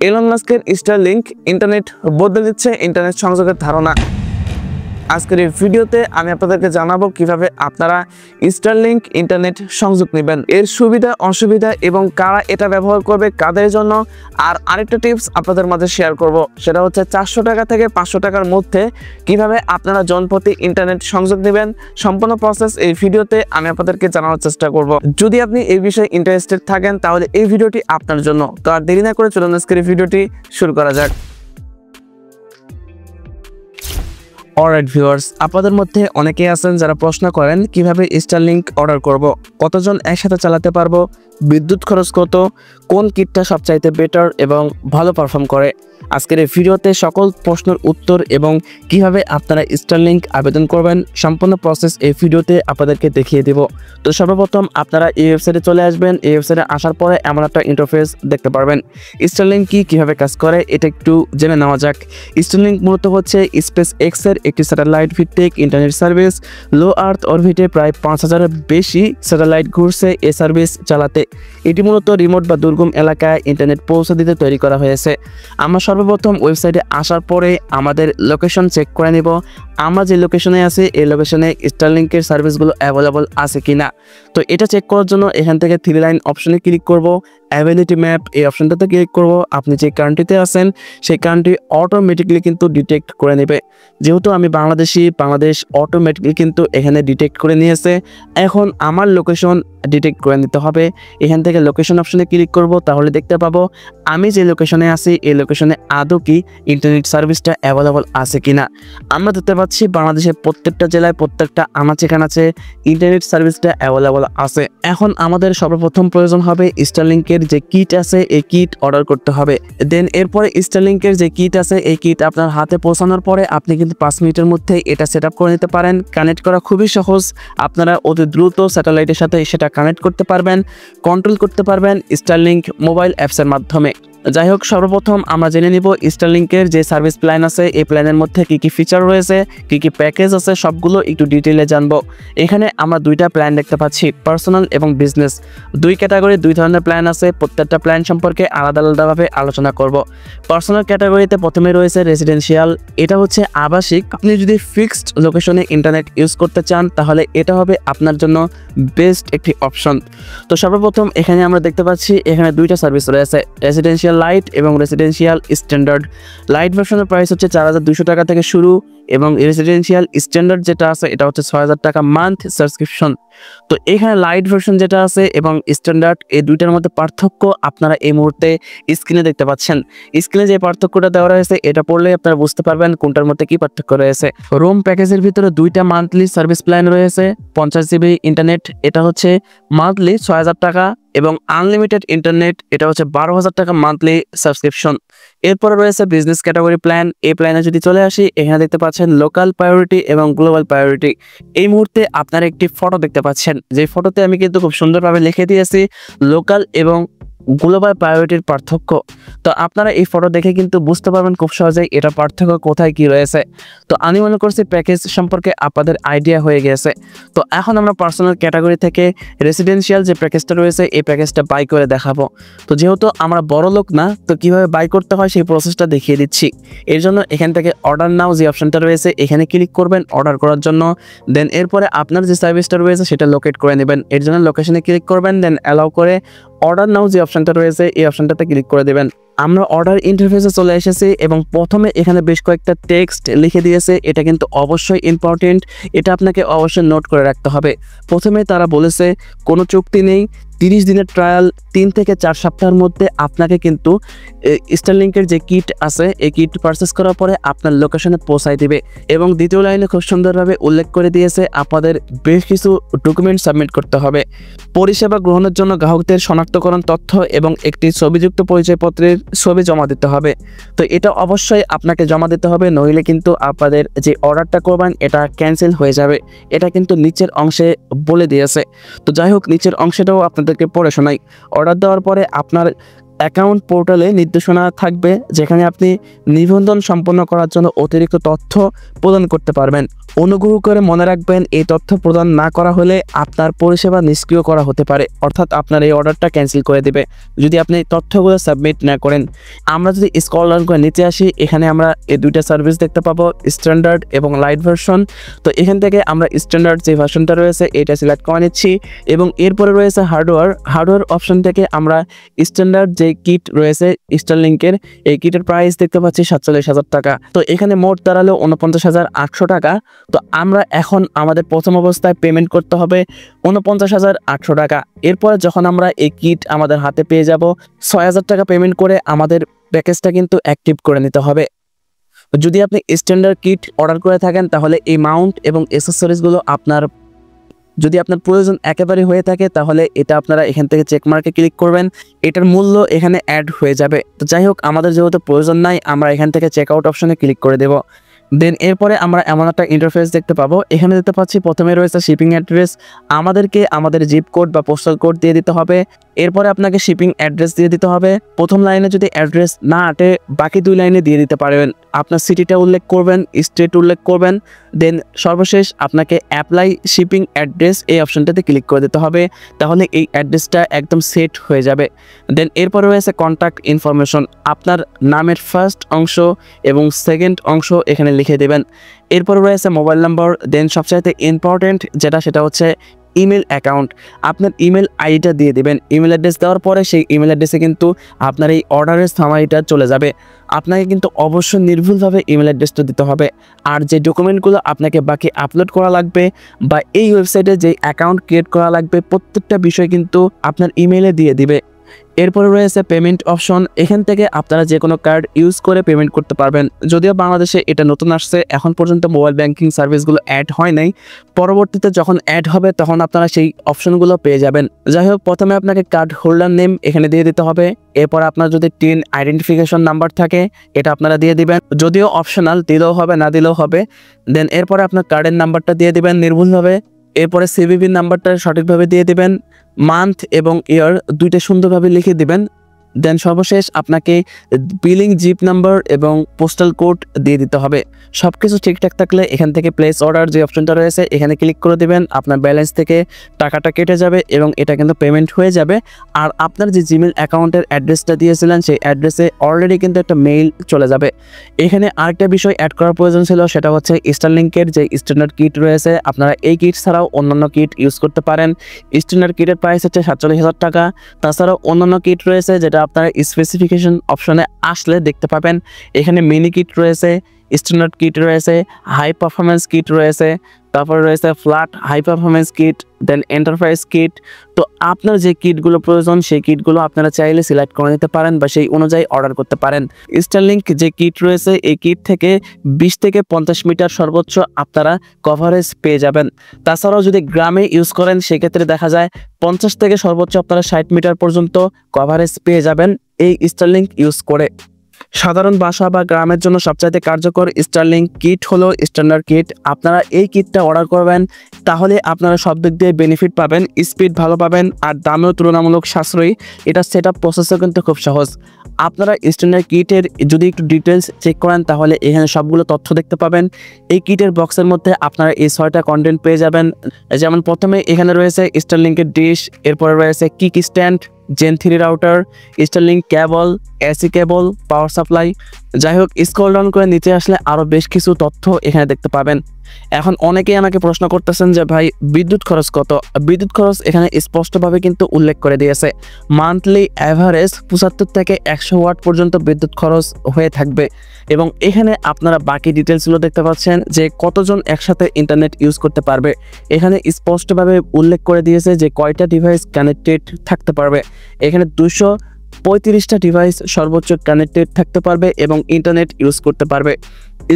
Elon মাস্কের Starlink internet বদলে দিচ্ছে ইন্টারনেট সংযোগের ধারণা। আজকের এই ভিডিওতে আমি আপনাদেরকে জানাবো কিভাবে আপনারা স্টারলিংক ইন্টারনেট সংযোগ নেবেন, এর সুবিধা অসুবিধা এবং কারা এটা ব্যবহার করবে কাদের জন্য। আর আরেকটা টিপস আপনাদের মাঝে শেয়ার করব, সেটা হচ্ছে 400 টাকা থেকে 500 টাকার মধ্যে কিভাবে আপনারা জনপ্রতি ইন্টারনেট সংযোগ নেবেন। সম্পূর্ণ প্রসেস এই ভিডিওতে আমি আপনাদেরকে জানানোর চেষ্টা করব। যদি আপনি এই বিষয়ে ইন্টারেস্টেড থাকেন তাহলে এই ভিডিওটি আপনার জন্য। তো আর দেরি না করে চলুন আজকের এই ভিডিওটি শুরু করা যাক। অলরাইট ভিউয়ার্স, আপনাদের মধ্যে অনেকেই আছেন যারা প্রশ্ন করেন কিভাবে স্টারলিংক অর্ডার করব, কতজন একসাথে চালাতে পারবো, বিদ্যুৎ খরচ কত, কোন কিটটা সবচাইতে বেটার এবং ভালো পারফর্ম করে। আজকের এই ভিডিওতে সকল প্রশ্নের উত্তর এবং কিভাবে আপনারা স্টারলিংক আবেদন করবেন সম্পূর্ণ প্রসেস এই ভিডিওতে আপনাদেরকে দেখিয়ে দেব। তো সর্বপ্রথম আপনারা এই ওয়েবসাইটে চলে আসবেন। এই ওয়েবসাইটে আসার পরে এমন একটা ইন্টারফেস দেখতে পারবেন। স্টারলিংক কিভাবে কাজ করে এটা একটু জেনে নেওয়া যাক। স্টারলিংক মূলত হচ্ছে স্পেস এক্সের একটি স্যাটেলাইট ভিত্তিক ইন্টারনেট সার্ভিস। লো আর্থ অরবিটে প্রায় 5000-এর বেশি স্যাটেলাইট ঘুরছে এই সার্ভিস চালাতে। এটি মূলত রিমোট বা দুর্গম এলাকায় ইন্টারনেট পৌঁছে দিতে তৈরি করা হয়েছে। আমরা সর্বপ্রথম ওয়েবসাইটে আসার পরে আমাদের লোকেশন চেক করে নেব। আমরা যে লোকেশনে আছি এই লোকেশনে স্টারলিংকের সার্ভিসগুলো অ্যাভেলেবল আছে কিনা। তো এটা চেক করার জন্য এখান থেকে 3 লাইন অপশনে ক্লিক করব। অ্যাভেলিটি ম্যাপ এই অপশনটাতে ক্লিক করব। আপনি যে কান্ট্রিতে আছেন সেই কান্ট্রি অটোমেটিকলি কিন্তু ডিটেক্ট করে নেবে। যেহেতু আমি বাংলাদেশি, বাংলাদেশ অটোমেটিকলি কিন্তু এখানে ডিটেক্ট করে নিয়েছে। এখন আমার লোকেশন ডিটেক্ট করে নিতে হবে। এখান থেকে লোকেশন অপশনে ক্লিক করব, তাহলে দেখতে পাবো আমি যে লোকেশনে আছি এই লোকেশনে আদৌ কি ইন্টারনেট সার্ভিসটা অ্যাভেলেবল আছে কিনা। আমরা দেখতে পাচ্ছি বাংলাদেশের প্রত্যেকটা জেলায় প্রত্যেকটা আনাচে কানাচে ইন্টারনেট সার্ভিসটা অ্যাভেলেবল আছে। এখন আমাদের সর্বপ্রথম প্রয়োজন হবে স্টারলিংকের যে কিট আছে এই কিট অর্ডার করতে হবে। দেন এরপরে স্টারলিংকের যে কিট আছে এই কিট আপনার হাতে পৌঁছানোর পরে আপনি কিন্তু 5 মিনিটের মধ্যে এটা সেট করে নিতে পারেন। কানেক্ট করা খুবই সহজ। আপনারা অতি দ্রুত স্যাটেলাইটের সাথে সেটা কানেক্ট করতে পারবেন, কন্ট্রোল করতে পারবেন স্টারলিংক মোবাইল অ্যাপসের মাধ্যমে। যাই হোক, সর্বপ্রথম আমরা জেনে নিব স্টারলিংকের যে সার্ভিস প্ল্যান আছে এই প্ল্যানের মধ্যে কি কি ফিচার রয়েছে, কি কি প্যাকেজ আছে সবগুলো একটু ডিটেইলে জানবো। এখানে আমরা দুইটা প্ল্যান দেখতে পাচ্ছি, পার্সোনাল এবং বিজনেস। দুই ক্যাটাগরি, দুই ধরনের প্ল্যান আছে। প্রত্যেকটা প্ল্যান সম্পর্কে আলাদা আলাদাভাবে আলোচনা করব। পার্সোনাল ক্যাটাগরিতে প্রথমে রয়েছে রেসিডেন্সিয়াল। এটা হচ্ছে আবাসিক। আপনি যদি ফিক্সড লোকেশনে ইন্টারনেট ইউজ করতে চান তাহলে এটা হবে আপনার জন্য বেস্ট একটি অপশন। তো সর্বপ্রথম এখানে আমরা দেখতে পাচ্ছি এখানে দুইটা সার্ভিস রয়েছে, রেসিডেন্সিয়াল লাইট এবং রেসিডেন্সিয়াল স্ট্যান্ডার্ড। লাইট ভার্সনের প্রাইস হচ্ছে 4200 টাকা থেকে শুরু এবং রেসিডেন্সিয়াল স্ট্যান্ডার্ড যেটা আছে এটা হচ্ছে 6000 টাকা মান্থ সাবস্ক্রিপশন। তো এখানে লাইট ভার্সন যেটা আছে এবং স্ট্যান্ডার্ড এই দুইটার মধ্যে পার্থক্য আপনারা এই মুহূর্তে স্ক্রিনে দেখতে পাচ্ছেন। স্ক্রিনে যে পার্থক্যটা দেওয়া রয়েছে এটা পড়লে আপনারা বুঝতে পারবেন কোনটার মধ্যে কি পার্থক্য রয়েছে। রোম প্যাকেজের ভিতরে দুইটা মান্থলি সার্ভিস প্ল্যান রয়েছে। 50 জিবি ইন্টারনেট এটা হচ্ছে মান্থলি 6000 টাকা এবং আনলিমিটেড ইন্টারনেট এটা হচ্ছে 12000 টাকা মান্থলি সাবস্ক্রিপশন। এরপরে রয়েছে বিজনেস ক্যাটাগরি প্ল্যান। এই প্ল্যানে যদি চলে আসি এখানে দেখতে পাচ্ছেন লোকাল প্রায়োরিটি এবং গ্লোবাল প্রায়োরিটি। এই মুহূর্তে আপনারা একটি ফটো দেখতে পাচ্ছেন, যে ফটোতে আমি কিন্তু খুব সুন্দরভাবে লিখে দিয়েছি লোকাল এবং গ্লোবাল প্রায়োরিটির পার্থক্য। তো আপনারা এই ফটো দেখে কিন্তু বুঝতে পারবেন খুব সহজেই এটা পার্থক্য কোথায় কি রয়েছে। তো আমি মনে করছি প্যাকেজ সম্পর্কে আপনাদের আইডিয়া হয়ে গেছে। তো এখন আমরা পার্সোনাল ক্যাটাগরি থেকে রেসিডেন্সিয়াল যে প্যাকেজটা রয়েছে এই প্যাকেজটা বাই করে দেখাবো। তো যেহেতু আমরা বড় লোক না, তো কিভাবে বাই করতে হয় সেই প্রসেসটা দেখিয়ে দিচ্ছি। এর জন্য এখান থেকে অর্ডার নাও যে অপশনটা রয়েছে এখানে ক্লিক করবেন অর্ডার করার জন্য। দেন এরপরে আপনার যে সার্ভিসটা রয়েছে সেটা লোকেট করে নেবেন। এর জন্য লোকেশনে ক্লিক করবেন, দেন অ্যালাউ করে অর্ডার নাও যে অপশনটা রয়েছে এই অপশনটাতে ক্লিক করে দেবেন। আমরা অর্ডার ইন্টারফেসে চলে এসেছি এবং প্রথমে এখানে বেশ কয়েকটা টেক্সট লিখে দিয়েছে। এটা কিন্তু অবশ্যই ইম্পর্টেন্ট, এটা আপনাকে অবশ্যই নোট করে রাখতে হবে। প্রথমে তারা বলেছে কোনো চুক্তি নেই, 30 দিনের ট্রায়াল, 3 থেকে 4 সপ্তাহের মধ্যে আপনাকে কিন্তু স্টারলিংকের যে কিট আছে এই কিট পারচেস করার পরে আপনার লোকেশনে পৌঁছায় দিবে। এবং দ্বিতীয় লাইনে খুব সুন্দরভাবে উল্লেখ করে দিয়েছে আপনাদের বেশ কিছু ডকুমেন্ট সাবমিট করতে হবে। পরিষেবা গ্রহণের জন্য গ্রাহকদের শনাক্তকরণ তথ্য এবং একটি ছবিযুক্ত পরিচয়পত্রের ছবি জমা দিতে হবে। তো এটা অবশ্যই আপনাকে জমা দিতে হবে, নইলে কিন্তু আপনাদের যে অর্ডারটা করবেন এটা ক্যান্সেল হয়ে যাবে। এটা কিন্তু নিচের অংশে বলে দিয়েছে। তো যাই হোক, নিচের অংশটাও আপনাদেরকে পড়ে শোনাই। অর্ডার দেওয়ার পরে আপনার অ্যাকাউন্ট পোর্টালে নির্দেশনা থাকবে, যেখানে আপনি নিবন্ধন সম্পন্ন করার জন্য অতিরিক্ত তথ্য প্রদান করতে পারবেন। অনুগ্রহ করে মনে রাখবেন, এই তথ্য প্রদান না করা হলে আপনার পরিষেবা নিষ্ক্রিয় করা হতে পারে, অর্থাৎ আপনার এই অর্ডারটা ক্যান্সেল করে দেবে যদি আপনি এই তথ্যগুলো সাবমিট না করেন। আমরা যদি স্ক্রল ডাউন করে নিচে আসি, এখানে আমরা এই দুইটা সার্ভিস দেখতে পাবো, স্ট্যান্ডার্ড এবং লাইট ভার্সন। তো এখান থেকে আমরা স্ট্যান্ডার্ড যে ভার্সনটা রয়েছে এটা সিলেক্ট করে নিচ্ছি, এবং এরপরে রয়েছে হার্ডওয়্যার অপশন থেকে আমরা স্ট্যান্ডার্ড যে কিট রয়েছে স্টারলিংকের, এই কিটের প্রাইস দেখতে পাচ্ছি 47,000 টাকা। তো এখানে মোট দাঁড়ালো 49,800 টাকা। তো আমরা এখন আমাদের প্রথম অবস্থায় পেমেন্ট করতে হবে 49,800 টাকা। এরপরে যখন আমরা এই কিট আমাদের হাতে পেয়ে যাব, 6,000 টাকা পেমেন্ট করে আমাদের প্যাকেজটা কিন্তু অ্যাক্টিভ করে নিতে হবে। যদি আপনি স্ট্যান্ডার্ড কিট অর্ডার করে থাকেন তাহলে এই মাউন্ট এবং অ্যাক্সেসরিজগুলো যদি আপনার প্রয়োজন একেবারে হয়ে থাকে তাহলে এটা আপনারা এখান থেকে চেক মার্কে ক্লিক করবেন, এটার মূল্য এখানে অ্যাড হয়ে যাবে। তো যাই হোক, আমাদের যেহেতু প্রয়োজন নাই, আমরা এখান থেকে চেক আউট অপশনে ক্লিক করে দেব। দেন এরপরে আমরা এমন একটা ইন্টারফেস দেখতে পাবো, এখানে দেখতে পাচ্ছি প্রথমে রয়েছে শিপিং অ্যাড্রেস। আমাদেরকে আমাদের জিপ কোড বা পোস্টাল কোড দিয়ে দিতে হবে। এরপরে আপনাকে শিপিং অ্যাড্রেস দিয়ে দিতে হবে। প্রথম লাইনে যদি অ্যাড্রেস না আটে, বাকি 2 লাইনে দিয়ে দিতে পারবেন। আপনার সিটিটা উল্লেখ করবেন, স্টেট উল্লেখ করবেন। দেন সর্বশেষ আপনাকে অ্যাপ্লাই শিপিং অ্যাড্রেস এই অপশনটাতে ক্লিক করে দিতে হবে, তাহলে এই অ্যাড্রেসটা একদম সেট হয়ে যাবে। দেন এরপরে রয়েছে কন্ট্যাক্ট ইনফরমেশন, আপনার নামের ফার্স্ট অংশ এবং সেকেন্ড অংশ এখানে লিখে দেবেন। এরপর রয়েছে মোবাইল নাম্বার। দেন সবচাইতে ইম্পর্টেন্ট যেটা, সেটা হচ্ছে ইমেল অ্যাকাউন্ট। আপনার ইমেল আইডিটা দিয়ে দেবেন। ইমেল অ্যাড্রেস দেওয়ার পরে সেই ইমেল অ্যাড্রেসে কিন্তু আপনার এই অর্ডারের সামারিটা চলে যাবে। আপনাকে কিন্তু অবশ্যই নির্ভুলভাবে ইমেল অ্যাড্রেসটা দিতে হবে। আর যে ডকুমেন্টগুলো আপনাকে বাকি আপলোড করা লাগবে বা এই ওয়েবসাইটে যে অ্যাকাউন্ট ক্রিয়েট করা লাগবে, প্রত্যেকটা বিষয় কিন্তু আপনার ইমেলে দিয়ে দিবে। এরপরে রয়েছে পেমেন্ট অপশন, এখান থেকে আপনারা যে কোনো কার্ড ইউজ করে পেমেন্ট করতে পারবেন। যদিও বাংলাদেশে এটা নতুন আসছে, এখন পর্যন্ত মোবাইল ব্যাংকিং সার্ভিসগুলো অ্যাড হয় নাই, পরবর্তীতে যখন অ্যাড হবে তখন আপনারা সেই অপশনগুলো পেয়ে যাবেন। যাই হোক, প্রথমে আপনাকে কার্ড হোল্ডার নেম এখানে দিয়ে দিতে হবে। এরপর আপনার যদি টিন আইডেন্টিফিকেশন নাম্বার থাকে এটা আপনারা দিয়ে দিবেন, যদিও অপশনাল, দিলেও হবে না দিলেও হবে। দেন এরপরে আপনার কার্ডের নাম্বারটা দিয়ে দিবেন নির্ভুলভাবে। এরপরে সিভিভি নাম্বারটা সঠিকভাবে দিয়ে দিবেন, মান্থ এবং ইয়ার দুইটা সুন্দরভাবে লিখে দিবেন। দেন সর্বশেষ আপনাকে বিলিং জিপ নাম্বার এবং পোস্টাল কোড দিয়ে দিতে হবে। সব কিছু ঠিকঠাক থাকলে এখান থেকে প্লেস অর্ডার যে অপশনটা রয়েছে এখানে ক্লিক করে দিবেন। আপনার ব্যালেন্স থেকে টাকাটা কেটে যাবে এবং এটা কিন্তু পেমেন্ট হয়ে যাবে। আর আপনার যে জিমেল অ্যাকাউন্টের অ্যাড্রেসটা দিয়েছিলেন সেই অ্যাড্রেসে অলরেডি কিন্তু একটা মেইল চলে যাবে। এখানে আরেকটা বিষয় অ্যাড করার প্রয়োজন ছিল, সেটা হচ্ছে স্টারলিংকের যে স্ট্যান্ডার্ড কিট রয়েছে, আপনারা এই কিট ছাড়াও অন্যান্য কিট ইউজ করতে পারেন। স্ট্যান্ডার্ড কিটের প্রাইস হচ্ছে 47,000 টাকা। তাছাড়াও অন্যান্য কিট রয়েছে যেটা আপনারা স্পেসিফিকেশন অপশনে আসলে দেখতে পাবেন। এখানে মিনি কিট রয়েছে, স্ট্যান্ডার্ড কিট রয়েছে, হাই পারফরমেন্স কিট রয়েছে, তারপরে রয়েছে ফ্ল্যাট হাই পারফরমেন্স কিট, দেন এন্টারপ্রাইজ কিট। তো আপনার যে কিটগুলো প্রয়োজন সেই কিটগুলো আপনারা চাইলে সিলেক্ট করে নিতে পারেন বা সেই অনুযায়ী অর্ডার করতে পারেন। স্টারলিংক যে কিট রয়েছে এই কিট থেকে 20 থেকে 50 মিটার সর্বোচ্চ আপনারা কভারেজ পেয়ে যাবেন। তাছাড়াও যদি গ্রামে ইউজ করেন সেক্ষেত্রে দেখা যায় 50 থেকে সর্বোচ্চ আপনারা 60 মিটার পর্যন্ত কভারেজ পেয়ে যাবেন এই স্টারলিংক ইউজ করে। সাধারণ বাসা বা গ্রামের জন্য সবচাইতে কার্যকর স্টারলিংক কিট হলো স্ট্যান্ডার্ড কিট। আপনারা এই কিটটা অর্ডার করবেন, তাহলে আপনারা সব দিক দিয়ে বেনিফিট পাবেন, স্পিড ভালো পাবেন আর দামেও তুলনামূলক সাশ্রয়ী। এটা সেট আপ প্রসেসও কিন্তু খুব সহজ। আপনারা স্ট্যান্ডার্ড কিটের যদি একটু ডিটেলস চেক করেন তাহলে এখানে সবগুলো তথ্য দেখতে পাবেন। এই কিটের বক্সের মধ্যে আপনারা এই 6টা কন্টেন্ট পেয়ে যাবেন। যেমন প্রথমে এখানে রয়েছে স্টারলিংকের ডিশ, এরপরে রয়েছে kick stand, gen 3 router, Starlink cable, AC cable, power supply. যাই হোক, স্ক্রল ডাউন করে নিচে আসলে আরও বেশ কিছু তথ্য এখানে দেখতে পাবেন। এখন অনেকেই আমাকে প্রশ্ন করতেছেন যে ভাই বিদ্যুৎ খরচ কত। বিদ্যুৎ খরচ এখানে স্পষ্টভাবে কিন্তু উল্লেখ করে দিয়েছে। মান্থলি অ্যাভারেজ 75 থেকে 100 ওয়াট পর্যন্ত বিদ্যুৎ খরচ হয়ে থাকবে এবং এখানে আপনারা বাকি ডিটেলসগুলো দেখতে পাচ্ছেন যে কতজন একসাথে ইন্টারনেট ইউজ করতে পারবে। এখানে স্পষ্টভাবে উল্লেখ করে দিয়েছে যে কয়টা ডিভাইস কানেক্টেড থাকতে পারবে। এখানে 235টা ডিভাইস সর্বোচ্চ কানেক্টেড থাকতে পারবে এবং ইন্টারনেট ইউজ করতে পারবে।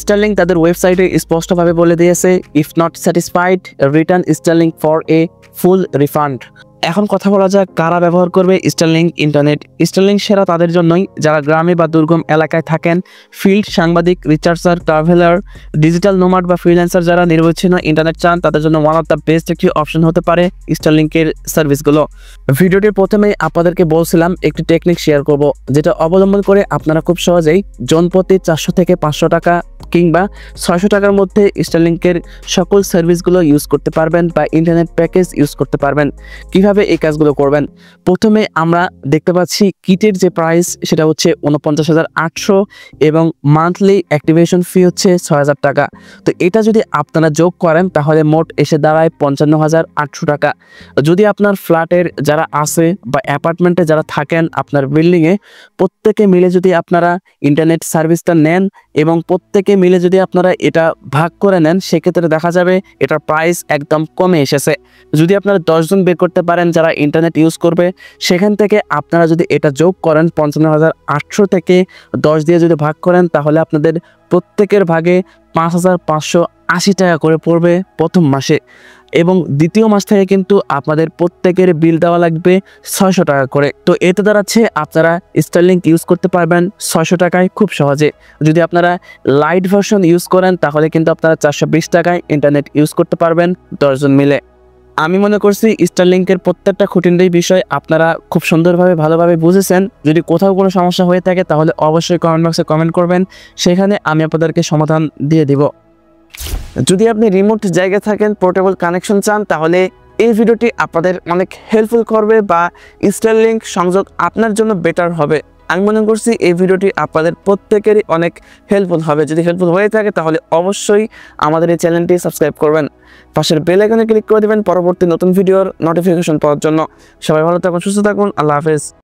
স্টারলিংক তাদের ওয়েবসাইটে স্পষ্টভাবে বলে দিয়েছে, if not satisfied return Starlink for a full refund. এখন কথা বলা যাক কারা ব্যবহার করবে স্টারলিংক ইন্টারনেট। স্টারলিংক সেরা তাদের জন্যই যারা গ্রামে বা দুর্গম এলাকায় থাকেন, ফিল্ড সাংবাদিক, রিসার্চার, ট্রাভেলার, ডিজিটাল নোমাড বা ফ্রিল্যান্সার যারা নির্বিচ্ছিন্ন ইন্টারনেট চান, তাদের জন্য ওয়ান অফ দ্য বেস্ট একটি অপশন হতে পারে স্টারলিংকের সার্ভিসগুলো। ভিডিওটির প্রথমেই আপনাদেরকে বলছিলাম একটি টেকনিক শেয়ার করব, যেটা অবলম্বন করে আপনারা খুব সহজেই জনপ্রতি 400 থেকে 500 টাকা কিংবা 600 টাকার মধ্যে স্টারলিংকের সকল সার্ভিসগুলো ইউজ করতে পারবেন বা ইন্টারনেট প্যাকেজ ইউজ করতে পারবেন। কিভাবে এই কাজগুলো করবেন? প্রথমে আমরা দেখতে পাচ্ছি কিটের যে প্রাইস সেটা হচ্ছে 49,800 এবং মান্থলি অ্যাক্টিভেশন ফি হচ্ছে 6,000 টাকা। তো এটা যদি আপনারা যোগ করেন তাহলে মোট এসে দাঁড়ায় 55,800 টাকা। যদি আপনার ফ্ল্যাটের যারা আছে বা অ্যাপার্টমেন্টে যারা থাকেন আপনার বিল্ডিংয়ে, প্রত্যেকে মিলে যদি আপনারা ইন্টারনেট সার্ভিসটা নেন এবং প্রত্যেকে মিলে যদি আপনারা এটা ভাগ করে নেন, সেক্ষেত্রে দেখা যাবে এটার প্রাইস একদম কমে এসেছে। যদি আপনারা 10 জন বের করতে পারেন যারা ইন্টারনেট ইউজ করবে, সেখান থেকে আপনারা যদি এটা যোগ করেন 55,800 থেকে 10 দিয়ে যদি ভাগ করেন, তাহলে আপনাদের প্রত্যেকের ভাগে 5,580 টাকা করে পড়বে প্রথম মাসে, এবং দ্বিতীয় মাস থেকে কিন্তু আপনাদের প্রত্যেকের বিল দেওয়া লাগবে 600 টাকা করে। তো এতে দাঁড়াচ্ছে আপনারা স্টারলিংক ইউজ করতে পারবেন 600 টাকায় খুব সহজে। যদি আপনারা লাইট ভার্সন ইউজ করেন তাহলে কিন্তু আপনারা 420 টাকায় ইন্টারনেট ইউজ করতে পারবেন 10 জন মিলে। আমি মনে করছি স্টারলিংকের প্রত্যেকটা খুঁটিনাটি বিষয় আপনারা খুব সুন্দরভাবে ভালোভাবে বুঝেছেন। যদি কোথাও কোনো সমস্যা হয়ে থাকে তাহলে অবশ্যই কমেন্ট বক্সে কমেন্ট করবেন, সেখানে আমি আপনাদেরকে সমাধান দিয়ে দিব। যদি আপনি রিমোট জায়গায় থাকেন, পোর্টেবল কানেকশন চান, তাহলে এই ভিডিওটি আপনাদের অনেক হেল্পফুল করবে বা স্টারলিংক সংযোগ আপনার জন্য বেটার হবে। আমি মনে করছি এই ভিডিওটি আপনাদের প্রত্যেকেরই অনেক হেল্পফুল হবে। যদি হেল্পফুল হয়ে থাকে তাহলে অবশ্যই আমাদের এই চ্যানেলটি সাবস্ক্রাইব করবেন, পাশের বেল আইকনে ক্লিক করে দেবেন পরবর্তী নতুন ভিডিওর নোটিফিকেশন পাওয়ার জন্য। সবাই ভালো থাকুন, সুস্থ থাকুন, আল্লাহ হাফেজ।